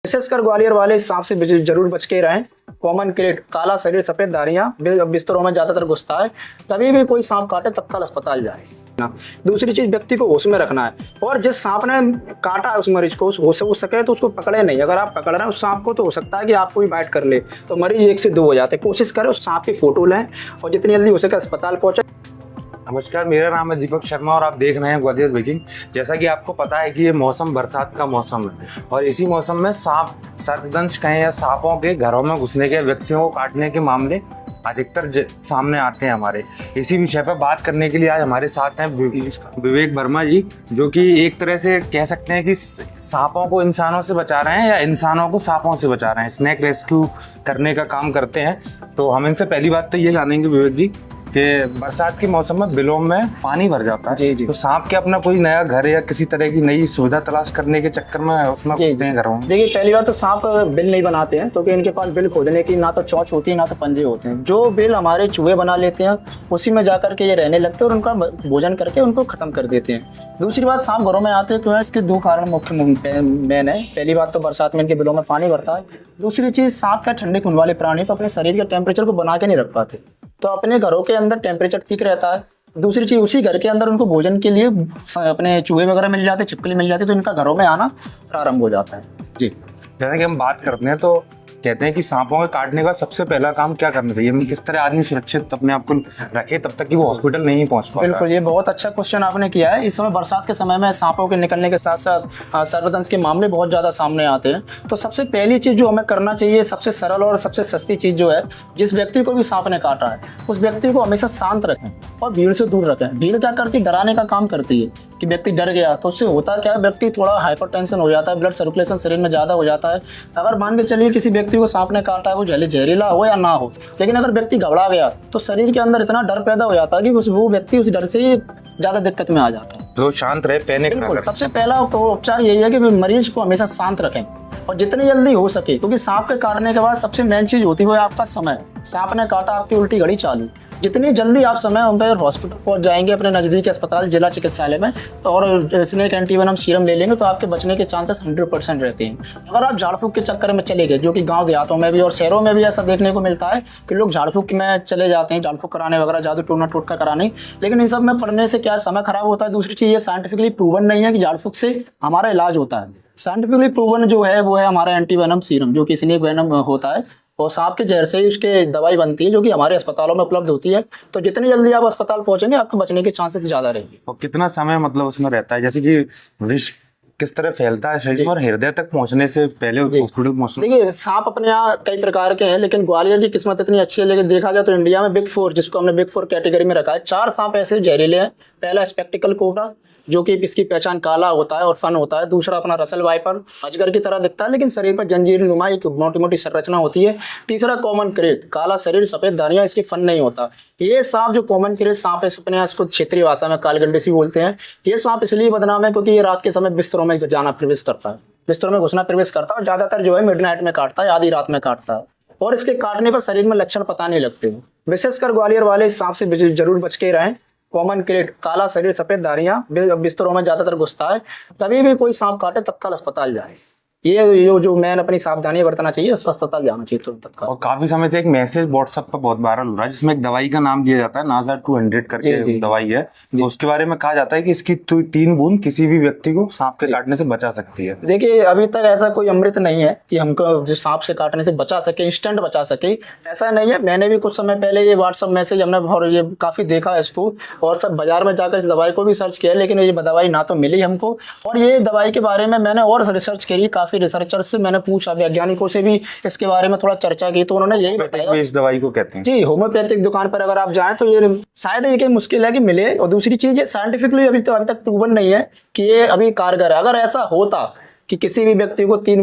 विशेषकर ग्वालियर वाले इस सांप से जरूर बच के रहें। कॉमन क्रेट, काला शरीर, सफेद धारियां बिस्तरों में ज्यादातर घुसता है। कभी भी कोई सांप काटे तत्काल अस्पताल जाए। दूसरी चीज, व्यक्ति को होश में रखना है और जिस सांप ने काटा है उस मरीज को हो सके तो उसको पकड़े नहीं। अगर आप पकड़ रहे हैं उस सांप को तो हो सकता है कि आपको भी बाइट कर ले, तो मरीज 1 से 2 हो जाते हैं। कोशिश करें उस सांप की फोटो लें और जितनी जल्दी हो सके अस्पताल पहुंचे। नमस्कार, मेरा नाम है दीपक शर्मा और आप देख रहे हैं ग्वालियर ब्रेकिंग। जैसा कि आपको पता है कि ये मौसम बरसात का मौसम है और इसी मौसम में सांप, सर्पदंश कहें या सांपों के घरों में घुसने के, व्यक्तियों को काटने के मामले अधिकतर सामने आते हैं। हमारे इसी विषय पर बात करने के लिए आज हमारे साथ हैं विवेक वर्मा जी, जो कि एक तरह से कह सकते हैं कि सांपों को इंसानों से बचा रहे हैं या इंसानों को सांपों से बचा रहे हैं, स्नेक रेस्क्यू करने का काम करते हैं। तो हम इनसे पहली बात तो ये जानेंगे विवेक जी कि बरसात के मौसम में बिलों में पानी भर जाता है। जी। तो सांप के अपना कोई नया घर या किसी तरह की नई सुविधा तलाश करने के चक्कर में उसमें घुसते हैं घरों में। देखिए, पहली बात तो सांप बिल नहीं बनाते हैं क्योंकि इनके पास बिल खोदने की ना तो चोंच होती है ना तो पंजे होते हैं। जो बिल हमारे चूहे बना लेते हैं उसी में जाकर के ये रहने लगते हैं और उनका भोजन करके उनको खत्म कर देते हैं। दूसरी बात, सांप घरों में आते हैं क्यों है, इसके 2 कारण मुख्य मेन है। पहली बात तो बरसात में इनके बिलों में पानी भरता है। दूसरी चीज, सांप का ठंडे खून वाले प्राणी तो अपने शरीर के टेम्परेचर को बना के नहीं रख पाते, तो अपने घरों के अंदर टेम्परेचर ठीक रहता है। दूसरी चीज, उसी घर के अंदर उनको भोजन के लिए अपने चूहे वगैरह मिल जाते, छिपकली मिल जाती, तो इनका घरों में आना प्रारंभ हो जाता है। जी, जैसा कि हम बात करते हैं तो कहते हैं कि सांपों के काटने का सबसे पहला काम क्या करना चाहिए, किस तरह आदमी सुरक्षित अपने आप को रखे तब तक कि वो हॉस्पिटल नहीं पहुंच पाता। बिल्कुल, ये बहुत अच्छा क्वेश्चन आपने किया है। इस समय बरसात के समय में सांपों के निकलने के साथ साथ सर्पदंश के मामले बहुत ज़्यादा सामने आते हैं। तो सबसे पहली चीज़ जो हमें करना चाहिए, सबसे सरल और सबसे सस्ती चीज़ जो है, जिस व्यक्ति को भी सांप ने काटा है उस व्यक्ति को हमेशा शांत रखें और भीड़ से दूर रखें। भीड़ क्या करती है, डराने का काम करती है कि व्यक्ति डर गया तो उससे होता क्या है, व्यक्ति थोड़ा हाइपरटेंशन हो जाता है, ब्लड सर्कुलेशन शरीर में ज़्यादा हो जाता है। अगर मान के चलिए किसी व्यक्ति को सांप ने काटा है, वो जहरीला हो या ना हो, लेकिन अगर व्यक्ति घबरा गया तो शरीर के अंदर इतना डर पैदा हो जाता है कि वो व्यक्ति उस डर से ज़्यादा दिक्कत में आ जाता है। तो शांत रहे, पैनिक ना करें। सबसे पहला उपचार यही है कि मरीज को हमेशा शांत रखें और जितनी जल्दी हो सके, क्योंकि सांप के काटने के बाद सबसे मेन चीज होती है वो आपका समय। सांप ने काटा, आपकी उल्टी घड़ी चालू। जितनी जल्दी आप समय पर हॉस्पिटल पहुंच जाएंगे अपने नज़दीकी अस्पताल, जिला चिकित्सालय में, तो और स्नेक एंटीवेनम सीरम ले लेंगे तो आपके बचने के चांसेस 100% रहते हैं। अगर आप झाड़ फूक के चक्कर में चले गए, जो कि गांव देहातों में भी और शहरों में भी ऐसा देखने को मिलता है कि लोग झाड़ फूक में चले जाते हैं, झाड़ फूक कराने वगैरह, जादू टोना टोटका कराने, लेकिन इन सब में पढ़ने से क्या समय खराब होता है। दूसरी चीज़, ये साइंटिफिकली प्रूवन नहीं है कि झाड़ फूक से हमारा इलाज होता है। साइंटिफिकली प्रूवन जो है वो है हमारा एंटीवेनम सीरम, जो कि स्नेक वेनम होता है और सांप के जहर से ही उसके दवाई बनती है, जो कि हमारे अस्पतालों में उपलब्ध होती है। तो जितनी जल्दी आप अस्पताल पहुंचेंगे आपके बचने के चांसेस ज़्यादा रहेंगे। और कितना समय मतलब उसमें रहता है, जैसे कि विष किस तरह फैलता है शरीर में और हृदय तक पहुंचने से पहले हॉस्पिटल पहुंचना? देखिए, सांप अपने यहाँ कई प्रकार के हैं, लेकिन ग्वालियर की किस्मत इतनी अच्छी है। लेकिन देखा जाए तो इंडिया में बिग 4, जिसको हमने बिग 4 कैटेगरी में रखा है, 4 सांप ऐसे जहरीले हैं। पहला स्पेक्टिकल कोबरा, जो कि इसकी पहचान काला होता है और फन होता है। दूसरा अपना रसल वाइपर, अजगर की तरह दिखता है लेकिन शरीर पर जंजीर नुमा एक मोटी मोटी संरचना होती है। तीसरा कॉमन क्रेट, काला शरीर, सफेद धारियां, इसकी फन नहीं होता। ये सांप जो कॉमन क्रेट सांप है, अपने इसको क्षेत्रीय भाषा में कालगंडेसी बोलते हैं। ये सांप इसलिए बदनाम है क्योंकि ये रात के समय बिस्तरों में जाना प्रवेश करता है, बिस्तरों में घुसना प्रवेश करता है और ज्यादातर जो है मिडनाइट में काटता है, आधी रात में काटता है और इसके काटने पर शरीर में लक्षण पता नहीं लगते। विशेषकर ग्वालियर वाले इस सांप से जरूर बच के रहें। कॉमन क्रेट, काला शरीर, सफेद धारियां बिस्तरों में ज्यादातर घुसता है। कभी भी कोई सांप काटे तत्काल अस्पताल जाए। ये जो मैन अपनी सावधानी बरतना चाहिए, अस्पताल जाना चाहिए तुरंत तत्काल। और काफी समय से एक मैसेज व्हाट्सएप पर बहुत वायरल हो रहा है जिसमें एक दवाई का नाम दिया जाता है, नाजा 200 करके दवाई है। तो उसके बारे में कहा जाता है कि इसकी 3 बूंद किसी भी व्यक्ति को सांप के काटने से बचा सकती है। देखिए, अभी तक ऐसा कोई अमृत नहीं है कि हमको जो सांप से काटने से बचा सके, इंस्टेंट बचा सके, ऐसा नहीं है। मैंने भी कुछ समय पहले ये व्हाट्सएप मैसेज हमने ये काफी देखा इसको और सब बाजार में जाकर इस दवाई को भी सर्च किया, लेकिन ये दवाई ना तो मिली हमको। और ये दवाई के बारे में मैंने और रिसर्च करी, काफी रिसर्चर से मैंने पूछा, वैज्ञानिकों से भी इसके बारे में थोड़ा चर्चा की, तो उन्होंने यही बताया इस दवाई को कहते हैं जी, होम्योपैथिक दुकान पर अगर आप जाएं तो ये शायद ये मुश्किल है कि मिले। और दूसरी चीज, ये साइंटिफिकली अभी तक प्रूवन नहीं है कि ये अभी कारगर है। अगर ऐसा होता कि किसी भी व्यक्ति को 3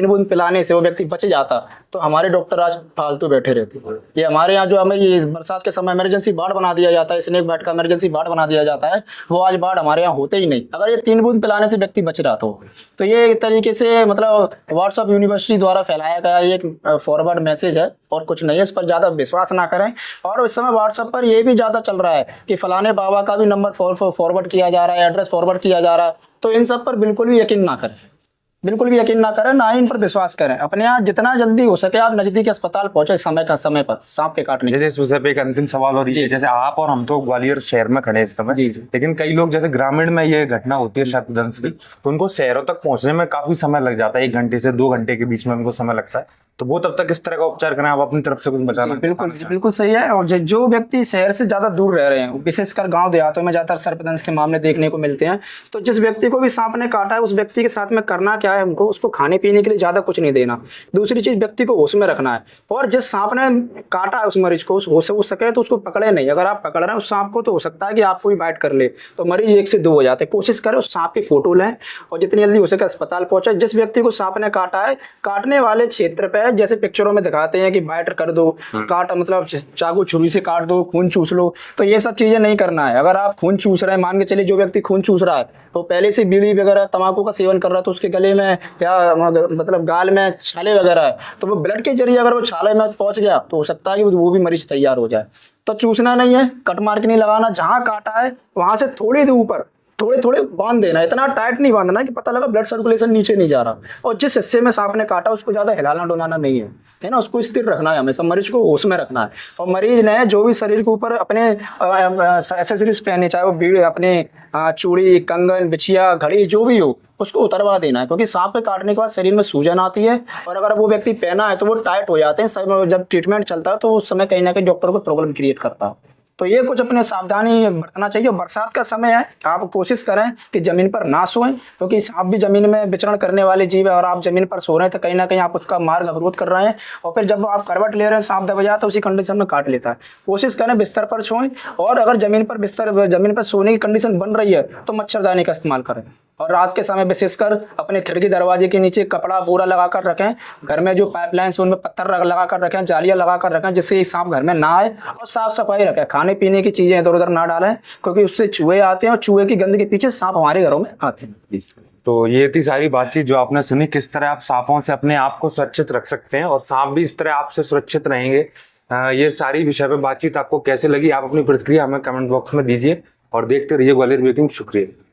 बूंद पिलाने से वो व्यक्ति बच जाता तो हमारे डॉक्टर आज फालतू बैठे रहते। ये हमारे यहाँ जो हमें ये बरसात के समय इमरजेंसी वार्ड बना दिया जाता है, स्नेक बाइट का इमरजेंसी वार्ड बना दिया जाता है, वो आज वार्ड हमारे यहाँ होते ही नहीं। अगर ये 3 बूंद पिलाने से व्यक्ति बच रहा तो ये एक तरीके से मतलब व्हाट्सएप यूनिवर्सिटी द्वारा फैलाया गया एक फॉरवर्ड मैसेज है और कुछ नहीं है। इस पर ज़्यादा विश्वास ना करें। और इस समय व्हाट्सएप पर ये भी ज़्यादा चल रहा है कि फलाने बाबा का भी नंबर फॉरवर्ड किया जा रहा है, एड्रेस फॉरवर्ड किया जा रहा है, तो इन सब पर बिल्कुल भी यकीन ना करें। बिल्कुल भी यकीन ना करें, ना ही इन पर विश्वास करें। अपने यहाँ जितना जल्दी हो सके आप नजदीकी अस्पताल पहुंचे समय पर सांप के काटने के। जैसे इस विषय पे एक अंतिम सवाल और ये, जैसे आप और हम तो ग्वालियर शहर में खड़े हैं इस समय, जी जी। लेकिन कई लोग जैसे ग्रामीण में ये घटना होती है सर्पदंश की, तो उनको शहरों तक पहुंचने में काफी समय लग जाता है, 1 घंटे से 2 घंटे के बीच में उनको समय लगता है, तो वो तब तक किस तरह का उपचार करें? आप अपनी तरफ से कुछ बताना। बिल्कुल बिल्कुल सही है। और जो व्यक्ति शहर से ज्यादा दूर रह रहे हैं, विशेषकर गांव देहातों में ज्यादातर सर्पदंश के मामले देखने को मिलते हैं, तो जिस व्यक्ति को भी सांप ने काटा है उस व्यक्ति के साथ में करना क्या है, हमको उसको खाने पीने के लिए ज्यादा कुछ नहीं देना। दूसरी चीज, व्यक्ति को होश में रखना है, और जिस सांप ने काटा है उस मरीज को होश हो सके तो उसको पकड़े नहीं। अगर आप पकड़ रहे हैं उस सांप को तो हो सकता है कि आपको भी बाइट कर ले, तो मरीज 1 से 2 हो जाते हैं। कोशिश करें उस सांप की फोटो लें और जितनी जल्दी हो सके अस्पताल पहुंचे। जिस व्यक्ति को सांप ने काटा है, काटने वाले क्षेत्र पे जैसे पिक्चरों में दिखाते हैं कि बाइट कर दो, काट मतलब चाकू छुरी से काट दो, खून चूस लो, तो ये सब चीजें नहीं करना है। अगर आप खून चूस रहे हैं, मान के चलिए जो व्यक्ति खून चूस रहा है तो पहले से बीड़ी वगैरह तंबाकू का सेवन कर रहा है, तो उसके गले में या मतलब गाल में छाले वगैरह है, तो वो ब्लड के जरिए अगर वो छाले में पहुंच गया तो हो सकता है कि वो भी मरीज तैयार हो जाए। तो चूसना नहीं है, कट मार के नहीं लगाना, जहां काटा है वहां से थोड़ी देर ऊपर थोड़े थोड़े बांध देना, इतना टाइट नहीं बांधना कि पता लगा ब्लड सर्कुलेशन नीचे नहीं जा रहा। और जिस हिस्से में सांप ने काटा उसको ज्यादा हिलाना डुलाना नहीं है ना, उसको स्थिर रखना है, हमेशा मरीज को होश में रखना है। और मरीज ने जो भी शरीर के ऊपर अपने एक्सेसरीज पहने, चाहे वो बीड़ी, अपने चूड़ी, कंगन, बिछिया, घड़ी जो भी हो, उसको उतरवा देना है, क्योंकि सांप के काटने के बाद शरीर में सूजन आती है और अगर वो व्यक्ति पहना है तो वो टाइट हो जाते हैं। जब ट्रीटमेंट चलता है तो उस समय कहीं ना कहीं डॉक्टर को प्रॉब्लम क्रिएट करता है। तो ये कुछ अपने सावधानी बरतना चाहिए। बरसात का समय है, आप कोशिश करें कि जमीन पर ना सोएं, क्योंकि सांप भी जमीन में विचरण करने वाले जीव है और आप जमीन पर सो रहे हैं तो कहीं ना कहीं आप उसका मार्ग अवरोध कर रहे हैं, और फिर जब आप करवट ले रहे हैं सांप दब जाता है, उसी कंडीशन में काट लेता है। कोशिश करें बिस्तर पर सोएं, और अगर जमीन पर सोने की कंडीशन बन रही है तो मच्छरदानी का इस्तेमाल करें। और रात के समय विशेषकर अपने खिड़की दरवाजे के नीचे कपड़ा पूरा लगा कर रखें। घर में जो पाइपलाइन उनमें पत्थर लगा कर रखें, जालियां लगा कर रखें, जिससे सांप घर में ना आए। और साफ सफाई रखें, खाने पीने की चीजें इधर उधर ना डालें, क्योंकि उससे चूहे आते हैं और चूहे की गंद के पीछे सांप हमारे घरों में आते हैं। तो ये थी सारी बातचीत जो आपने सुनी, किस तरह आप सांपों से अपने आप को सुरक्षित रख सकते हैं और सांप भी इस तरह आपसे सुरक्षित रहेंगे। ये सारी विषय पे बातचीत आपको कैसे लगी, आप अपनी प्रतिक्रिया हमें कमेंट बॉक्स में दीजिए और देखते रहिए ग्वालियर ब्रेकिंग। शुक्रिया।